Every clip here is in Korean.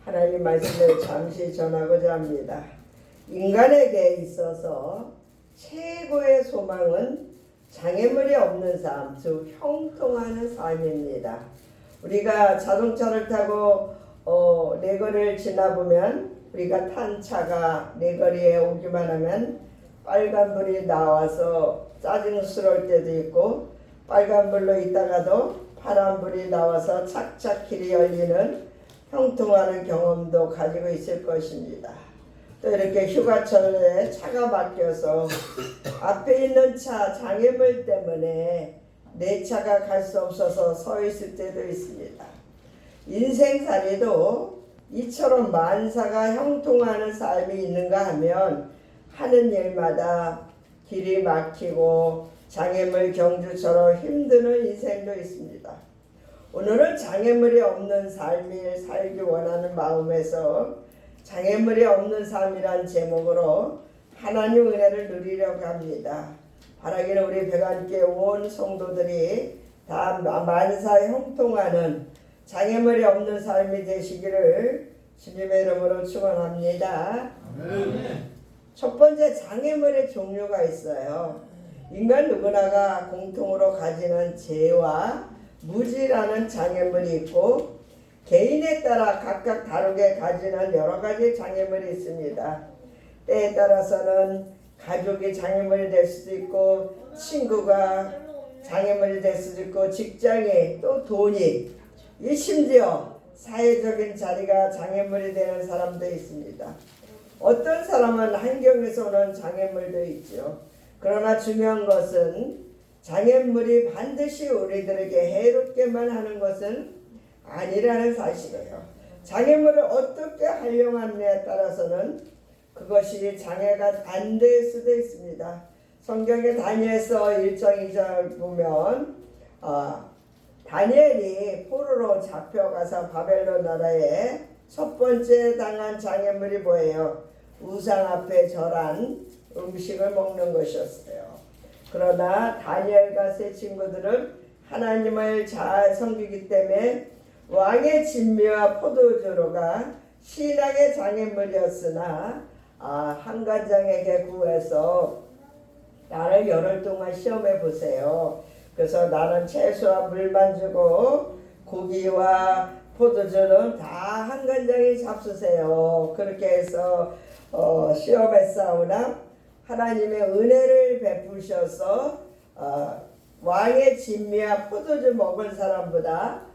하나님 말씀을 잠시 전하고자 합니다. 인간에게 있어서 최고의 소망은 장애물이 없는 삶, 즉 형통하는 삶입니다. 우리가 자동차를 타고 내거리를 지나보면 우리가 탄 차가 내거리에 오기만 하면 빨간불이 나와서 짜증스러울 때도 있고 빨간불로 있다가도 파란불이 나와서 착착 길이 열리는 형통하는 경험도 가지고 있을 것입니다. 또 이렇게 휴가철에 차가 막혀서 앞에 있는 차 장애물 때문에 내 차가 갈 수 없어서 서 있을 때도 있습니다. 인생살이도 이처럼 만사가 형통하는 삶이 있는가 하면 하는 일마다 길이 막히고 장애물 경주처럼 힘드는 인생도 있습니다. 오늘은 장애물이 없는 삶을 살기 원하는 마음에서 장애물이 없는 삶이란 제목으로 하나님 은혜를 누리려고 합니다. 바라기는 우리 백안교회 온 성도들이 다 만사 형통하는 장애물이 없는 삶이 되시기를 주님의 이름으로 축원합니다. 첫 번째, 장애물의 종류가 있어요. 인간 누구나가 공통으로 가지는 재와 무지라는 장애물이 있고 개인에 따라 각각 다르게 가지는 여러 가지 장애물이 있습니다. 때에 따라서는 가족이 장애물이 될 수도 있고 친구가 장애물이 될 수도 있고 직장이 또 돈이 심지어 사회적인 자리가 장애물이 되는 사람도 있습니다. 어떤 사람은 환경에서 오는 장애물도 있죠. 그러나 중요한 것은 장애물이 반드시 우리들에게 해롭게만 하는 것은 아니라는 사실이에요. 장애물을 어떻게 활용하느냐에 따라서는 그것이 장애가 안 될 수도 있습니다. 성경의 다니엘서 1장 2절 보면 다니엘이 포로로 잡혀가서 바벨론 나라에 첫 번째 당한 장애물이 뭐예요? 우상 앞에 절한 음식을 먹는 것이었어요. 그러나 다니엘과 세 친구들은 하나님을 잘 섬기기 때문에 왕의 진미와 포도주로가 신앙의 장애물이었으나 한간장에게 구해서 나를 열흘 동안 시험해 보세요. 그래서 나는 채소와 물만 주고 고기와 포도주는 다 한간장에 잡수세요. 그렇게 해서 시험했사오나 하나님의 은혜를 베푸셔서 왕의 진미와 포도주 먹은 사람보다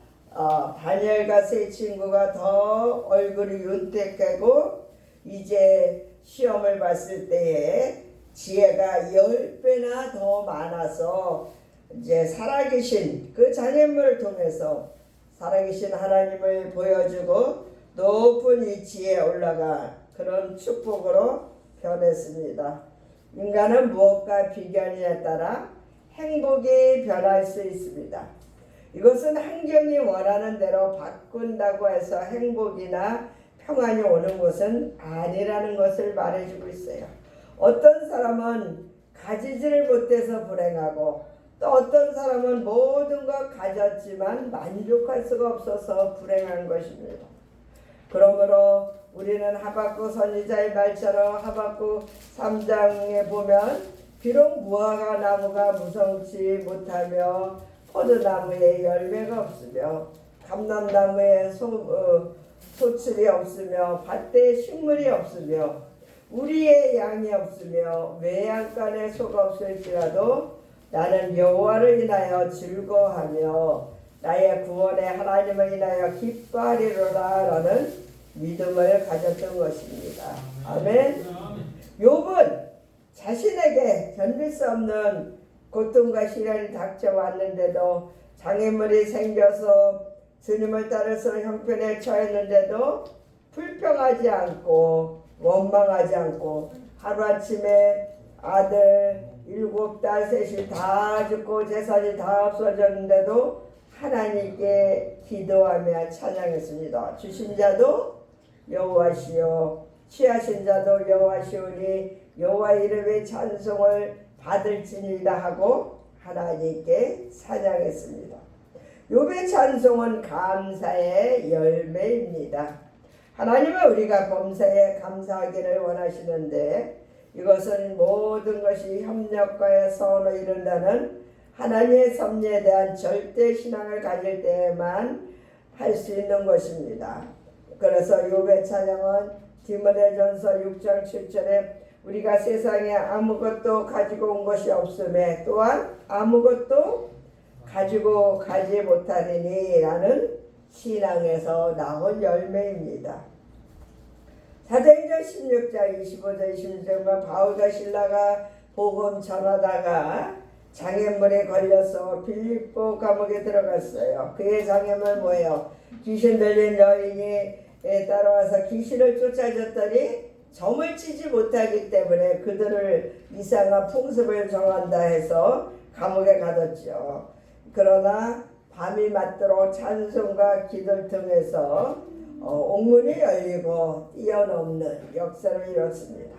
다니엘과 세 친구가 더 얼굴이 윤택하고 이제 시험을 봤을 때에 지혜가 10배나 더 많아서 이제 살아계신 그 장애물을 통해서 살아계신 하나님을 보여주고 높은 위치에 올라가 그런 축복으로 변했습니다. 인간은 무엇과 비교하느냐에 따라 행복이 변할 수 있습니다. 이것은 환경이 원하는 대로 바꾼다고 해서 행복이나 평안이 오는 것은 아니라는 것을 말해주고 있어요. 어떤 사람은 가지지를 못해서 불행하고 또 어떤 사람은 모든 것 가졌지만 만족할 수가 없어서 불행한 것입니다. 그러므로 우리는 하박국 선지자의 말처럼 하박국 3장에 보면 비록 무화과 나무가 무성치 못하며 포도나무에 열매가 없으며 감람나무에 소출이 없으며 밭에 식물이 없으며 우리의 양이 없으며 외양간에 소가 없을지라도 나는 여호와를 인하여 즐거워하며 나의 구원의 하나님을 인하여 기뻐하리로라 라는 믿음을 가졌던 것입니다. 아멘. 욥은 자신에게 견딜 수 없는 고통과 시련이 닥쳐왔는데도 장애물이 생겨서 주님을 따라서 형편에 처했는데도 불평하지 않고 원망하지 않고 하루아침에 아들 7딸 셋이 다 죽고 재산이 다 없어졌는데도 하나님께 기도하며 찬양했습니다. 주신 자도 여호와시요 취하신 자도 여호와시오니 여호와 이름의 찬송을 받을지니라 하고 하나님께 찬양했습니다. 욥의 찬송은 감사의 열매입니다. 하나님은 우리가 범사에 감사하기를 원하시는데 이것은 모든 것이 협력과의 선을 이룬다는 하나님의 섭리에 대한 절대 신앙을 가질 때에만 할 수 있는 것입니다. 그래서 욥의 찬양은 디모데전서 6장 7절에 우리가 세상에 아무것도 가지고 온 것이 없음에 또한 아무것도 가지고 가지 못하리니 라는 신앙에서 나온 열매입니다. 사도행전 16장 25절 26절만 바울과 신라가 복음 전하다가 장애물에 걸려서 빌립보 감옥에 들어갔어요. 그의 장애물 뭐예요? 귀신 들린 여인이 따라와서 귀신을 쫓아줬더니 점을 치지 못하기 때문에 그들을 이상한 풍습을 정한다 해서 감옥에 가뒀죠. 그러나 밤이 맞도록 찬송과 기도를 통해서 옥문이 열리고 뛰어넘는 역사를 이뤘습니다.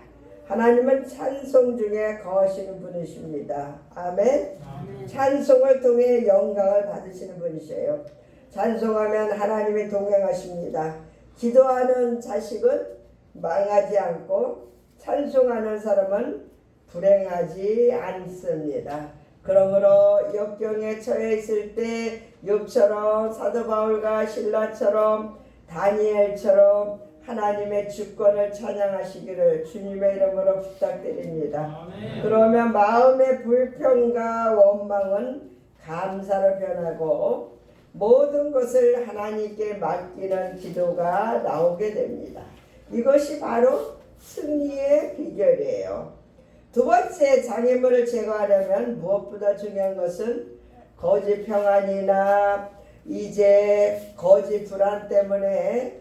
하나님은 찬송 중에 거하시는 분이십니다. 아멘. 찬송을 통해 영광을 받으시는 분이세요. 찬송하면 하나님이 동행하십니다. 기도하는 자식은 망하지 않고 찬송하는 사람은 불행하지 않습니다. 그러므로 역경에 처해 있을 때 욥처럼 사도 바울과 신라처럼 다니엘처럼 하나님의 주권을 찬양하시기를 주님의 이름으로 부탁드립니다. 아멘. 그러면 마음의 불평과 원망은 감사로 변하고 모든 것을 하나님께 맡기는 기도가 나오게 됩니다. 이것이 바로 승리의 비결이에요. 두 번째, 장애물을 제거하려면 무엇보다 중요한 것은 거짓 평안이나 이제 거짓 불안 때문에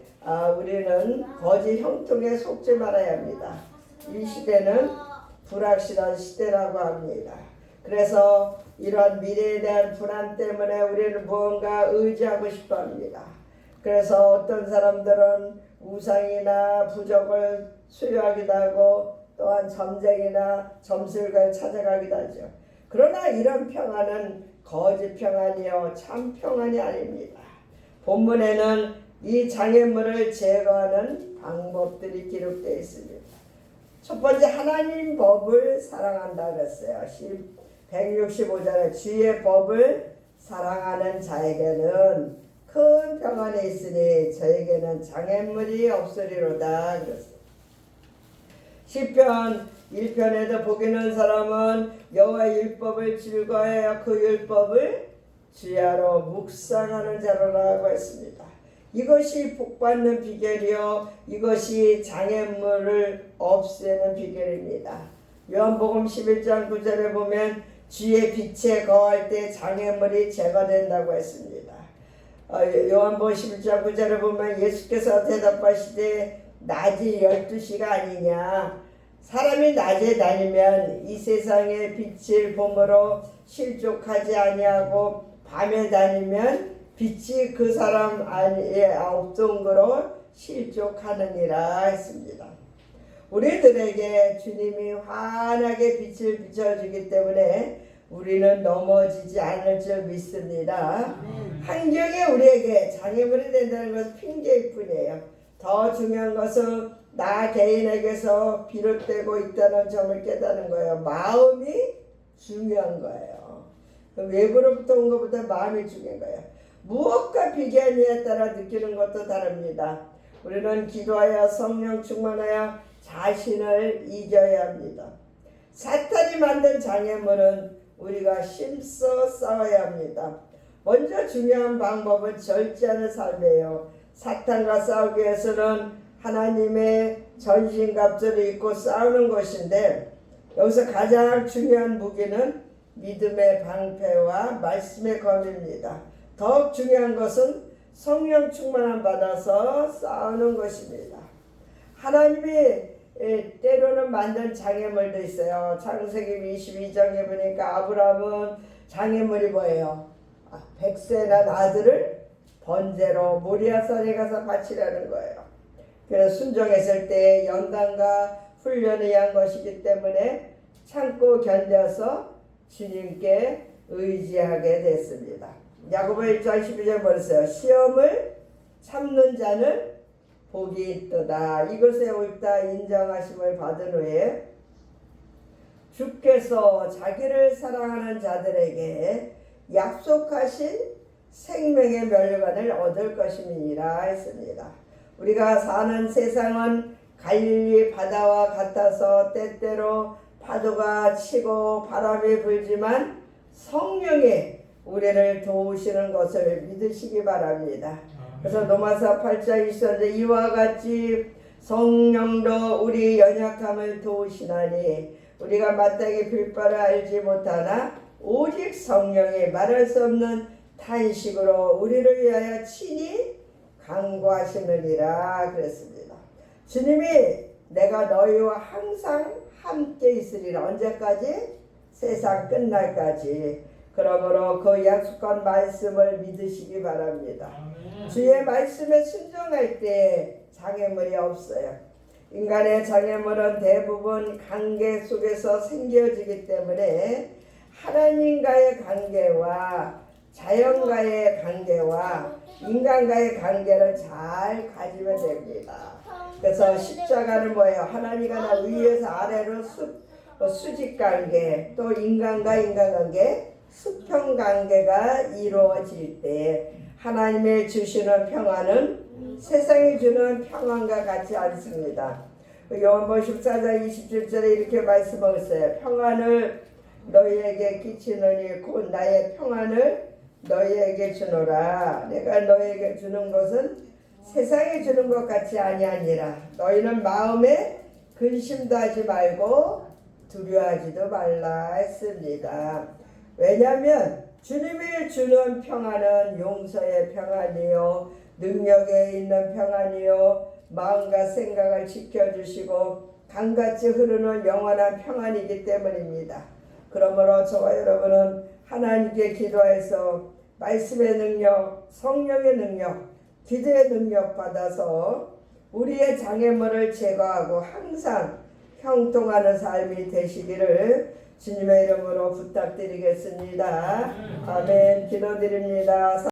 우리는 거짓 형통에 속지 말아야 합니다. 이 시대는 불확실한 시대라고 합니다. 그래서 이런 미래에 대한 불안 때문에 우리는 무언가 의지하고 싶어 합니다. 그래서 어떤 사람들은 우상이나 부적을 수료하기도 하고 또한 점쟁이나 점술가를 찾아가기도 하죠. 그러나 이런 평안은 거짓 평안이요 참 평안이 아닙니다. 본문에는 이 장애물을 제거하는 방법들이 기록되어 있습니다. 첫 번째, 하나님 법을 사랑한다 그랬어요. 165절에 주의 법을 사랑하는 자에게는 큰 평안이 있으니 저에게는 장애물이 없으리로다 그랬어요. 시편 1편에도 복이 있는 사람은 여호와의 율법을 즐거워하여 그 율법을 주야로 묵상하는 자로라고 했습니다. 이것이 복받는 비결이요 이것이 장애물을 없애는 비결입니다. 요한복음 11장 9절에 보면 주의 빛에 거할 때 장애물이 제거된다고 했습니다. 요한복음 11장 9절에 보면 예수께서 대답하시되 낮이 12시가 아니냐 사람이 낮에 다니면 이 세상의 빛을 봄으로 실족하지 아니하고 밤에 다니면 빛이 그 사람 안에 없던 거로 실족하느니라 했습니다. 우리들에게 주님이 환하게 빛을 비춰주기 때문에 우리는 넘어지지 않을 줄 믿습니다. 환경이 우리에게 장애물이 된다는 것은 핑계일 뿐이에요. 더 중요한 것은 나 개인에게서 비롯되고 있다는 점을 깨닫는 거예요. 마음이 중요한 거예요. 외부로부터 온 것보다 마음이 중요한 거예요. 무엇과 비교하느냐에 따라 느끼는 것도 다릅니다. 우리는 기도하여 성령 충만하여 자신을 이겨야 합니다. 사탄이 만든 장애물은 우리가 힘써 싸워야 합니다. 먼저 중요한 방법은 절제하는 삶이에요. 사탄과 싸우기 위해서는 하나님의 전신갑주를 입고 싸우는 것인데 여기서 가장 중요한 무기는 믿음의 방패와 말씀의 검입니다. 더욱 중요한 것은 성령 충만함 받아서 싸우는 것입니다. 하나님이 때로는 만든 장애물도 있어요. 창세기 22장에 보니까 아브라함은 장애물이 뭐예요? 백세 난 아들을 번제로 모리아산에 가서 바치라는 거예요. 그래서 순종했을 때 연단과 훈련을 위한 것이기 때문에 참고 견뎌서 주님께 의지하게 됐습니다. 야고보 1장 12절 보세요. 시험을 참는 자는 복이 있도다. 이것에 옳다 인정하심을 받은 후에 주께서 자기를 사랑하는 자들에게 약속하신 생명의 멸관을 얻을 것임이니라 했습니다. 우리가 사는 세상은 갈릴리 바다와 같아서 때때로 파도가 치고 바람이 불지만 성령이 우리를 도우시는 것을 믿으시기 바랍니다. 그래서 로마서 8장 20절에 이와 같이 성령도 우리 연약함을 도우시나니 우리가 마땅히 빌 바를 알지 못하나 오직 성령이 말할 수 없는 탄식으로 우리를 위하여 친히 간구하시느니라 그랬습니다. 주님이 내가 너희와 항상 함께 있으리라. 언제까지? 세상 끝날까지. 그러므로 그 약속한 말씀을 믿으시기 바랍니다. 주의 말씀에 순종할 때 장애물이 없어요. 인간의 장애물은 대부분 관계 속에서 생겨지기 때문에 하나님과의 관계와 자연과의 관계와 인간과의 관계를 잘 가지면 됩니다. 그래서 십자가는 뭐예요? 하나님과 나 위에서 아래로 수직관계, 또 인간과 인간관계, 수평관계가 이루어질 때 하나님의 주시는 평안은 세상이 주는 평안과 같지 않습니다. 요한복음 14장 27절에 이렇게 말씀하셨어요. 평안을 너희에게 끼치느니 곧 나의 평안을 너희에게 주노라. 내가 너희에게 주는 것은 세상에 주는 것 같이 아니하니라. 너희는 마음에 근심도 하지 말고 두려워하지도 말라 했습니다. 왜냐하면 주님이 주는 평안은 용서의 평안이요 능력에 있는 평안이요 마음과 생각을 지켜주시고 강같이 흐르는 영원한 평안이기 때문입니다. 그러므로 저와 여러분은 하나님께 기도해서 말씀의 능력, 성령의 능력, 기도의 능력 받아서 우리의 장애물을 제거하고 항상 형통하는 삶이 되시기를 주님의 이름으로 부탁드리겠습니다. 아멘. 기도드립니다.